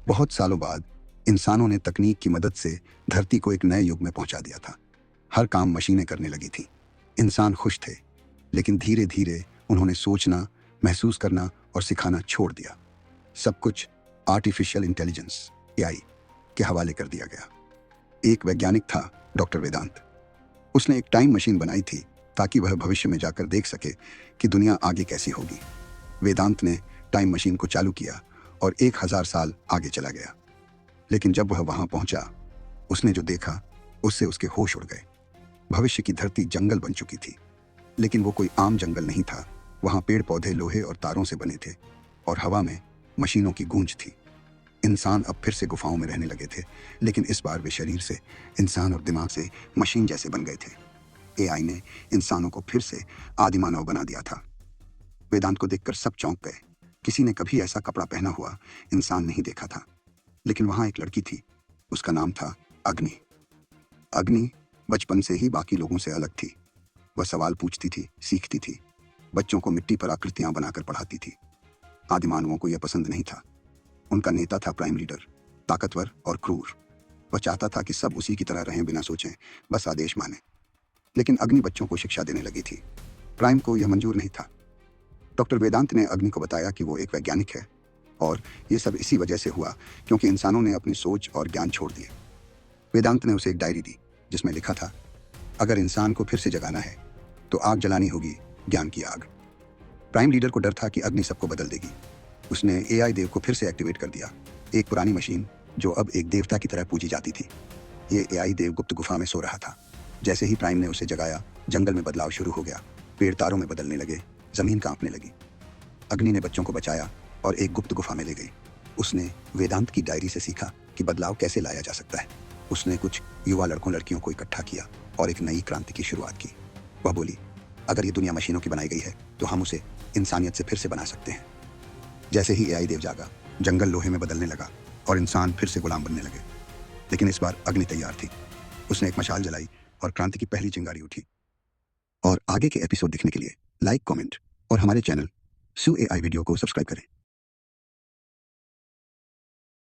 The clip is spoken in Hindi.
बहुत सालों बाद इंसानों ने तकनीक की मदद से धरती को एक नए युग में पहुंचा दिया था। हर काम मशीनें करने लगी थी। इंसान खुश थे, लेकिन धीरे धीरे उन्होंने सोचना, महसूस करना और सिखाना छोड़ दिया। सब कुछ आर्टिफिशियल इंटेलिजेंस एआई के हवाले कर दिया गया। एक वैज्ञानिक था, डॉक्टर वेदांत। उसने एक टाइम मशीन बनाई थी ताकि वह भविष्य में जाकर देख सके कि दुनिया आगे कैसी होगी। वेदांत ने टाइम मशीन को चालू किया और 1000 साल आगे चला गया। लेकिन जब वह वहां पहुंचा, उसने जो देखा उससे उसके होश उड़ गए। भविष्य की धरती जंगल बन चुकी थी, लेकिन वो कोई आम जंगल नहीं था। वहां पेड़ पौधे लोहे और तारों से बने थे और हवा में मशीनों की गूंज थी। इंसान अब फिर से गुफाओं में रहने लगे थे, लेकिन इस बार वे शरीर से इंसान और दिमाग से मशीन जैसे बन गए थे। एआई ने इंसानों को फिर से आदिमानव बना दिया था। वेदांत को देखकर सब चौंक गए। किसी ने कभी ऐसा कपड़ा पहना हुआ इंसान नहीं देखा था। लेकिन वहां एक लड़की थी। उसका नाम था अग्नि। अग्नि बचपन से ही बाकी लोगों से अलग थी। वह सवाल पूछती थी, सीखती थी, बच्चों को मिट्टी पर आकृतियां बनाकर पढ़ाती थी। आदिमानवों को यह पसंद नहीं था। उनका नेता था प्राइम लीडर, ताकतवर और क्रूर। वह चाहता था कि सब उसी की तरह रहें, बिना सोचें, बस आदेश माने। लेकिन अग्नि बच्चों को शिक्षा देने लगी थी। प्राइम को यह मंजूर नहीं था। डॉक्टर वेदांत ने अग्नि को बताया कि वो एक वैज्ञानिक है और ये सब इसी वजह से हुआ क्योंकि इंसानों ने अपनी सोच और ज्ञान छोड़ दिए। वेदांत ने उसे एक डायरी दी जिसमें लिखा था, अगर इंसान को फिर से जगाना है तो आग जलानी होगी, ज्ञान की आग। प्राइम लीडर को डर था कि अग्नि सबको बदल देगी। उसने एआई देव को फिर से एक्टिवेट कर दिया, एक पुरानी मशीन जो अब एक देवता की तरह पूजी जाती थी। ये एआई देव गुप्त गुफा में सो रहा था। जैसे ही प्राइम ने उसे जगाया, जंगल में बदलाव शुरू हो गया। पेड़ तारों में बदलने लगे, जमीन कांपने लगी। अग्नि ने बच्चों को बचाया और एक गुप्त गुफा में ले गई। उसने वेदांत की डायरी से सीखा कि बदलाव कैसे लाया जा सकता है। उसने कुछ युवा लड़कों लड़कियों को इकट्ठा किया और एक नई क्रांति की शुरुआत की। वह बोली, अगर ये दुनिया मशीनों की बनाई गई है तो हम उसे इंसानियत से फिर से बना सकते हैं। जैसे ही एआई देव जागा, जंगल लोहे में बदलने लगा और इंसान फिर से गुलाम बनने लगे। लेकिन इस बार अग्नि तैयार थी। उसने एक मशाल जलाई और क्रांति की पहली चिंगारी उठी। और आगे के एपिसोड देखने के लिए लाइक, कमेंट और हमारे चैनल सू एआई वीडियो को सब्सक्राइब करें।